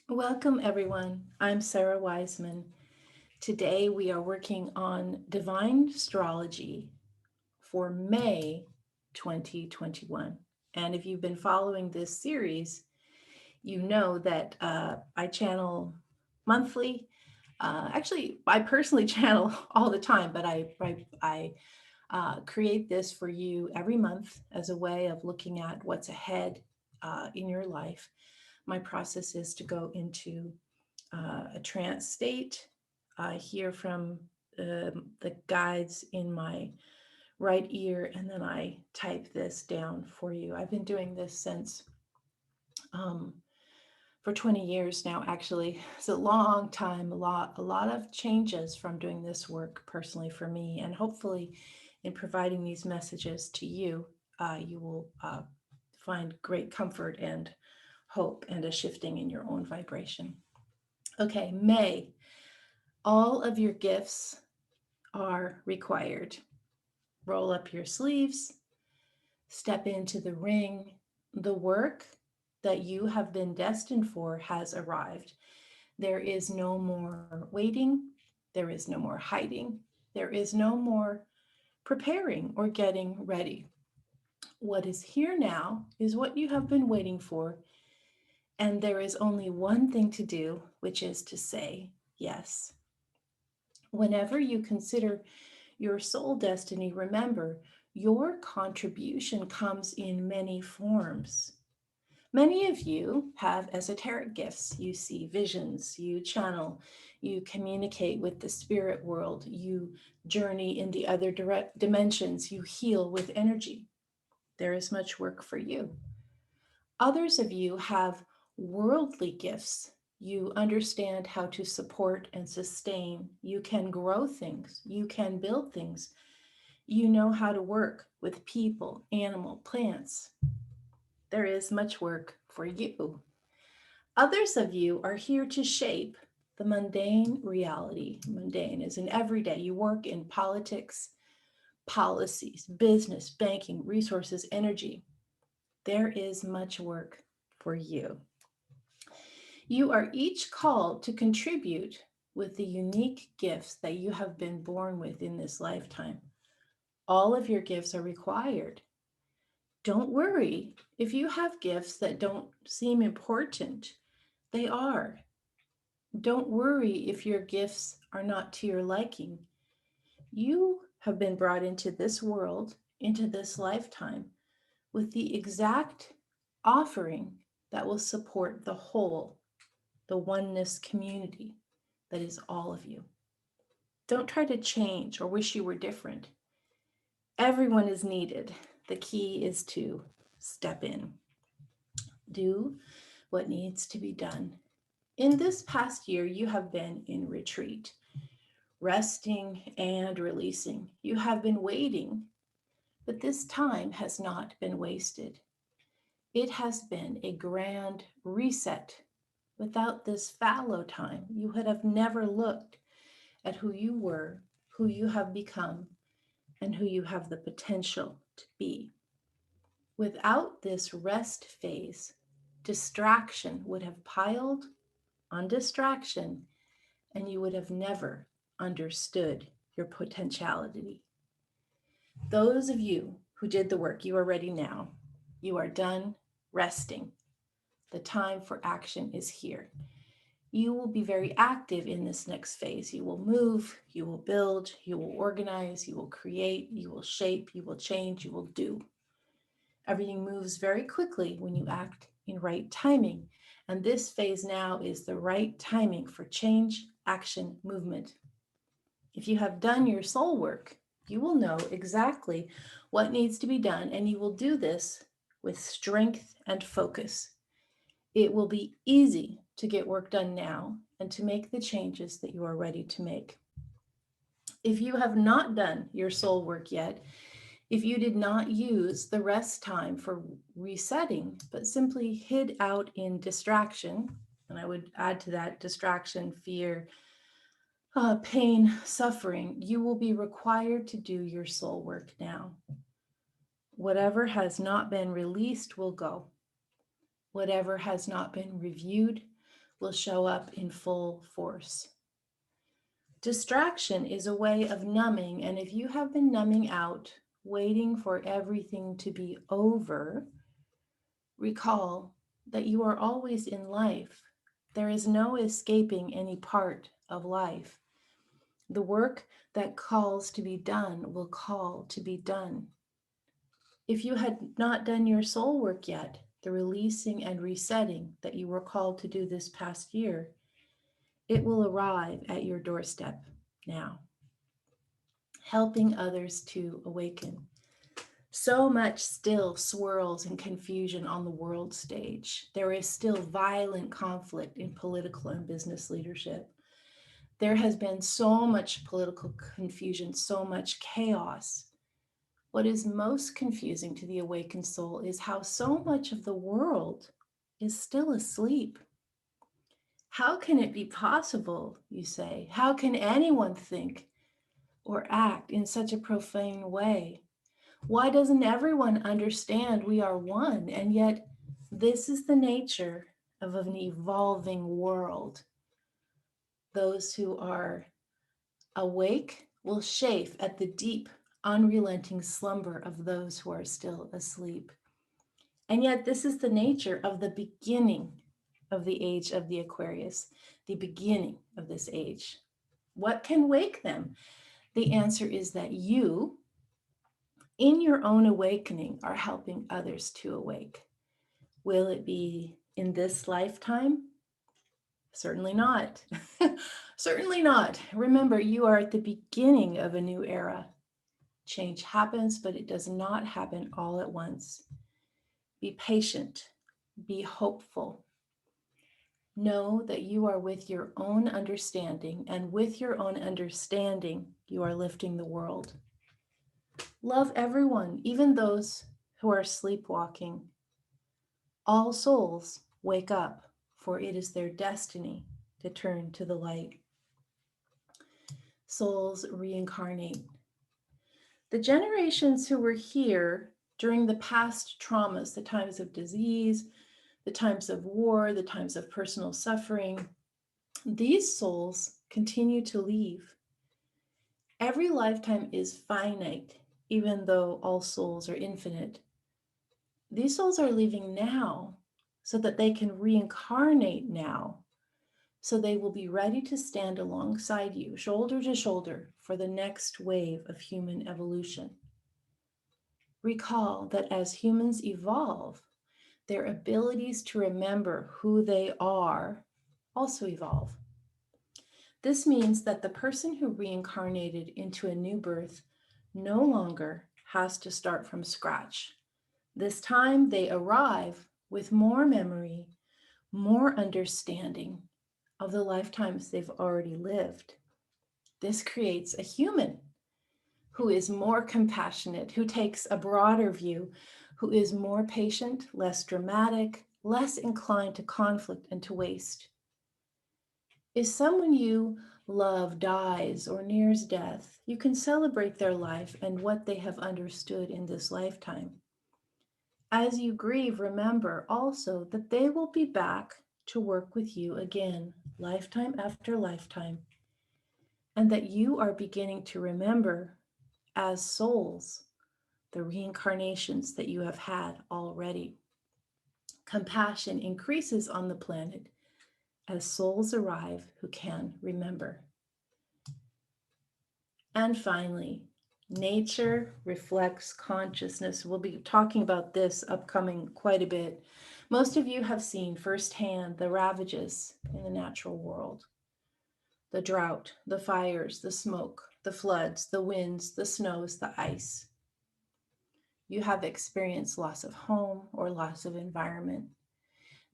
Welcome, everyone. I'm Sarah Wiseman. Today we are working on divine astrology for May 2021. And if you've been following this series, you know that I channel monthly. Actually, I personally channel all the time, but I create this for you every month as a way of looking at what's ahead in your life. My process is to go into a trance state. I hear from the guides in my right ear, and then I type this down for you. I've been doing this since um, for 20 years now. Actually, it's a long time. A lot of changes from doing this work personally for me, and hopefully, in providing these messages to you, you will find great comfort and hope and a shifting in your own vibration. Okay, May. All of your gifts are required. Roll up your sleeves, step into the ring. The work that you have been destined for has arrived. There is no more waiting. There is no more hiding. There is no more preparing or getting ready. What is here now is what you have been waiting for. And there is only one thing to do, which is to say yes. Whenever you consider your soul destiny, remember your contribution comes in many forms. Many of you have esoteric gifts. You see visions, you channel, you communicate with the spirit world, you journey in the other direct dimensions, you heal with energy. There is much work for you. Others of you have worldly gifts. You understand how to support and sustain. You can grow things. You can build things. You know how to work with people, animal, plants. There is much work for you. Others of you are here to shape the mundane reality. Mundane is in everyday. You work in politics, policies, business, banking, resources, energy. There is much work for you. You are each called to contribute with the unique gifts that you have been born with in this lifetime. All of your gifts are required. Don't worry if you have gifts that don't seem important, they are. Don't worry if your gifts are not to your liking. You have been brought into this world, into this lifetime, with the exact offering that will support the whole, the oneness community that is all of you. Don't try to change or wish you were different. Everyone is needed. The key is to step in, do what needs to be done. In this past year, you have been in retreat, resting and releasing. You have been waiting, but this time has not been wasted. It has been a grand reset. Without this fallow time, you would have never looked at who you were, who you have become, and who you have the potential to be. Without this rest phase, distraction would have piled on distraction, and you would have never understood your potentiality. Those of you who did the work, you are ready now. You are done resting. The time for action is here. You will be very active in this next phase. You will move, you will build, you will organize, you will create, you will shape, you will change, you will do. Everything moves very quickly when you act in right timing. And this phase now is the right timing for change, action, movement. If you have done your soul work, you will know exactly what needs to be done, and you will do this with strength and focus. It will be easy to get work done now and to make the changes that you are ready to make. If you have not done your soul work yet, if you did not use the rest time for resetting, but simply hid out in distraction, and I would add to that distraction, fear, pain, suffering, you will be required to do your soul work now. Whatever has not been released will go. Whatever has not been reviewed will show up in full force. Distraction is a way of numbing, and if you have been numbing out, waiting for everything to be over, recall that you are always in life. There is no escaping any part of life. The work that calls to be done will call to be done. If you had not done your soul work yet, the releasing and resetting that you were called to do this past year, it will arrive at your doorstep now, helping others to awaken. So much still swirls and confusion on the world stage. There is still violent conflict in political and business leadership. There has been so much political confusion, so much chaos. What is most confusing to the awakened soul is how so much of the world is still asleep. How can it be possible, you say? How can anyone think or act in such a profane way? Why doesn't everyone understand we are one? And yet, this is the nature of an evolving world. Those who are awake will chafe at the deep, unrelenting slumber of those who are still asleep. And yet, this is the nature of the beginning of the age of the Aquarius, the beginning of this age. What can wake them? The answer is that you, in your own awakening, are helping others to awake. Will it be in this lifetime? Certainly not. Certainly not. Remember, you are at the beginning of a new era. Change happens, but it does not happen all at once. Be patient. Be hopeful. Know that you are with your own understanding, and with your own understanding, you are lifting the world. Love everyone, even those who are sleepwalking. All souls wake up, for it is their destiny to turn to the light. Souls reincarnate. The generations who were here during the past traumas, the times of disease, the times of war, the times of personal suffering, these souls continue to leave. Every lifetime is finite, even though all souls are infinite. These souls are leaving now so that they can reincarnate now, so they will be ready to stand alongside you, shoulder to shoulder, for the next wave of human evolution. Recall that as humans evolve, their abilities to remember who they are also evolve. This means that the person who reincarnated into a new birth no longer has to start from scratch. This time they arrive with more memory, more understanding of the lifetimes they've already lived. This creates a human who is more compassionate, who takes a broader view, who is more patient, less dramatic, less inclined to conflict and to waste. If someone you love dies or nears death, you can celebrate their life and what they have understood in this lifetime. As you grieve, remember also that they will be back to work with you again, lifetime after lifetime, and that you are beginning to remember as souls the reincarnations that you have had already. Compassion increases on the planet as souls arrive who can remember. And finally, nature reflects consciousness. We'll be talking about this upcoming quite a bit. Most of you have seen firsthand the ravages in the natural world. The drought, the fires, the smoke, the floods, the winds, the snows, the ice. You have experienced loss of home or loss of environment.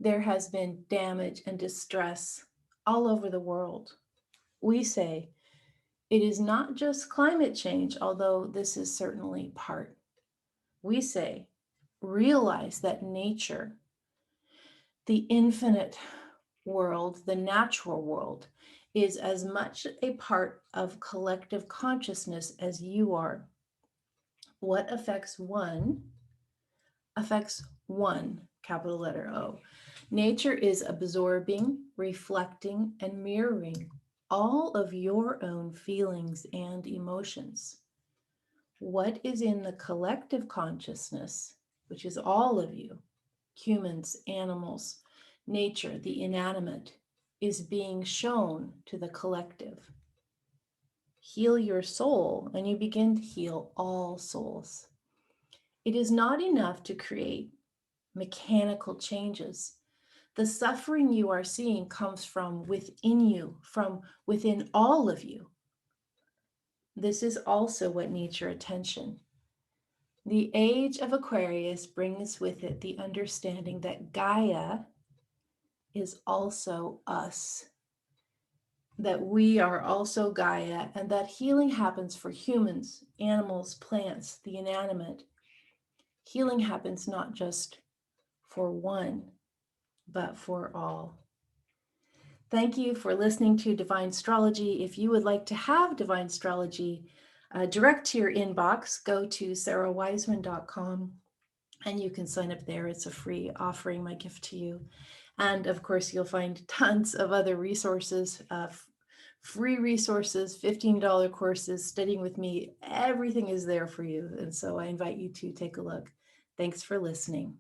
There has been damage and distress all over the world. We say it is not just climate change, although this is certainly part. We say realize that nature, the infinite world, the natural world, is as much a part of collective consciousness as you are. What affects one, capital letter O. Nature is absorbing, reflecting, and mirroring all of your own feelings and emotions. What is in the collective consciousness, which is all of you, humans, animals, nature, the inanimate, is being shown to the collective. Heal your soul, and you begin to heal all souls. It is not enough to create mechanical changes. The suffering you are seeing comes from within you, from within all of you. This is also what needs your attention. The age of Aquarius brings with it the understanding that Gaia is also us, that we are also Gaia, and that healing happens for humans, animals, plants, the inanimate. Healing happens not just for one, but for all. Thank you for listening to Divinestrology. If you would like to have Divinestrology direct to your inbox, go to sarahwiseman.com and you can sign up there. It's a free offering, my gift to you. And of course, you'll find tons of other resources, free resources, $15 courses, studying with me. Everything is there for you. And so I invite you to take a look. Thanks for listening.